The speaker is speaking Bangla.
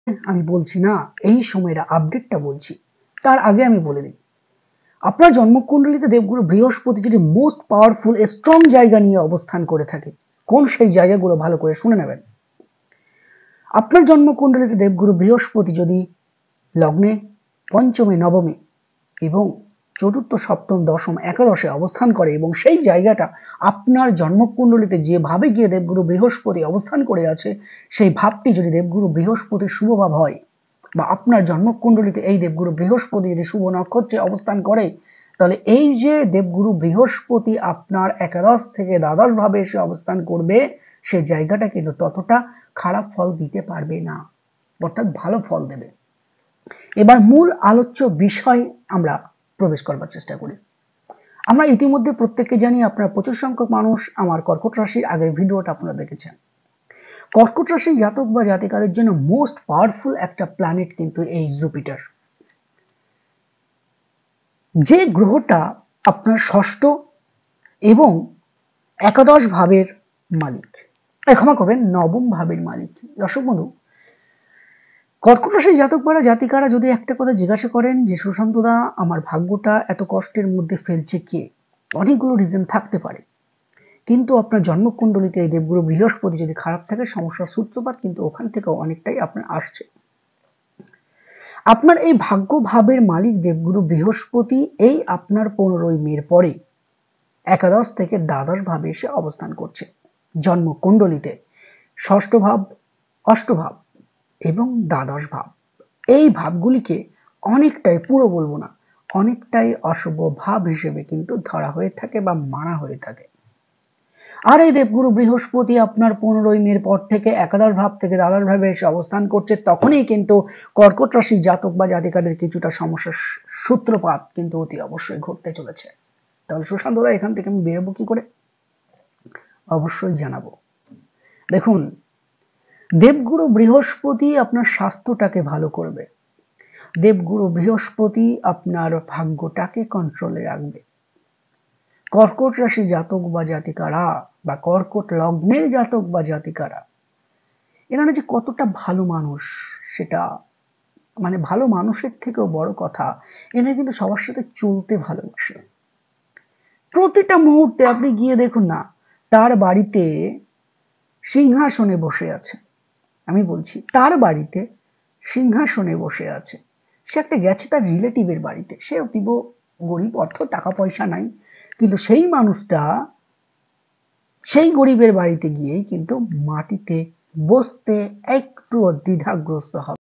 আমি বলছি না, এই সময়টা আপডেটটা বলছি। তার আগে আমি বলে দিই, আপনার জন্মকুণ্ডলিতে দেবগুরু বৃহস্পতি যদি মোস্ট পাওয়ারফুল স্ট্রং জায়গা নিয়ে অবস্থান করে থাকে, কোন সেই জায়গাগুলো ভালো করে শুনে নেবেন। আপনার জন্মকুণ্ডলিতে দেবগুরু বৃহস্পতি যদি লগ্নে, পঞ্চমে, নবমে এবং চতুর্থ, সপ্তম, দশম, একাদশে অবস্থান করে এবং সেই জায়গাটা আপনার জন্মকুণ্ডলিতে যেভাবে গিয়ে দেবগুরু বৃহস্পতি অবস্থান করে আছে, সেই ভাবটি যদি দেবগুরু বৃহস্পতির শুভ ভাব হয়, বা আপনার জন্মকুণ্ডলিতে এই দেবগুরু বৃহস্পতি যদি শুভ নক্ষত্রে অবস্থান করে, তাহলে এই যে দেবগুরু বৃহস্পতি আপনার একাদশ থেকে দ্বাদশ ভাবে এসে অবস্থান করবে, সে জায়গাটা কিন্তু ততটা খারাপ ফল দিতে পারবে না, অর্থাৎ ভালো ফল দেবে। এবার মূল আলোচ্য বিষয় আমরা প্রবেশ করবার চেষ্টা করি। আমরা ইতিমধ্যে প্রত্যেককে জানি, আপনারা প্রচুর সংখ্যক মানুষ আমার কর্কট রাশির আগের ভিডিওটা আপনারা দেখেছেন। কর্কট রাশির জাতক বা জাতিকাদের জন্য মোস্ট পাওয়ারফুল একটা প্ল্যানেট কিন্তু এই জুপিটার, যে গ্রহটা আপনার ষষ্ঠ এবং একাদশ ভাবের মালিক, ক্ষমা করবেন, নবম ভাবের মালিক। দর্শক বন্ধু, কর্কট রাশির জাতক বা জাতিকারা যদি একটা কথা জিজ্ঞাসা করেন যে সুশান্তদা, আমার ভাগ্যটা এত কষ্টের মধ্যে ফেলছে কে, অনেকগুলো রিজন থাকতে পারে, কিন্তু আপনার জন্মকুণ্ডলিতে এই দেবগুরু বৃহস্পতি যদি খারাপ থাকে, সমস্যার সূত্রপাত কিন্তু ওখান থেকে অনেকটাই আপনার আসছে। আপনার এই ভাগ্য ভাবের মালিক দেবগুরু বৃহস্পতি এই আপনার 15ই মের পরে একাদশ থেকে দ্বাদশ ভাবে এসে অবস্থান করছে জন্মকুণ্ডলিতে, ষষ্ঠ ভাব, অষ্টভাব এবং দ্বাদশ ভাব। এই ভাবগুলিকে অনেকটাই, পুরো বলবো না, অনেকটাই অশুভ ভাব হিসেবে কিন্তু ধরা হয়ে থাকে বা মানা হয়ে থাকে। আর এই দেবগুরু বৃহস্পতি আপনার 15ই মের পর থেকে একাদশ ভাব থেকে দ্বাদশ ভাবে এসে অবস্থান করছে, তখনই কিন্তু কর্কট রাশি জাতক বা জাতিকাদের কিছুটা সমস্যার সূত্রপাত কিন্তু অতি অবশ্যই ঘটতে চলেছে। তাহলে সুশান্ত দা, এখান থেকে আমি বেরোবো কি করে? অবশ্যই জানাবো। দেখুন, দেবগুরু বৃহস্পতি আপনার স্বাস্থ্যটাকে ভালো করবে, দেবগুরু বৃহস্পতি আপনার ভাগ্যটাকে কন্ট্রোলে রাখবে। কর্কট রাশি জাতক বা জাতিকারা বা কর্কট লগ্নের জাতক বা জাতিকারা, এনারা যে কতটা ভালো মানুষ, সেটা মানে ভালো মানুষের থেকেও বড় কথা, এনারা কিন্তু সবার সাথে চলতে ভালোবাসে। প্রতিটা মুহূর্তে আপনি গিয়ে দেখুন না, তার বাড়িতে সিংহাসনে বসে আছে, আমি বলছি তার বাড়িতে সিংহাসনে বসে আছে। সে একটা গেছে তার রিলেটিভের বাড়িতে, সে অতীব গরিব, অর্থ টাকা পয়সা নাই, কিন্তু সেই মানুষটা সেই গরিবের বাড়িতে গিয়েই কিন্তু মাটিতে বসতে একটু দ্বিধাগ্রস্ত হবে।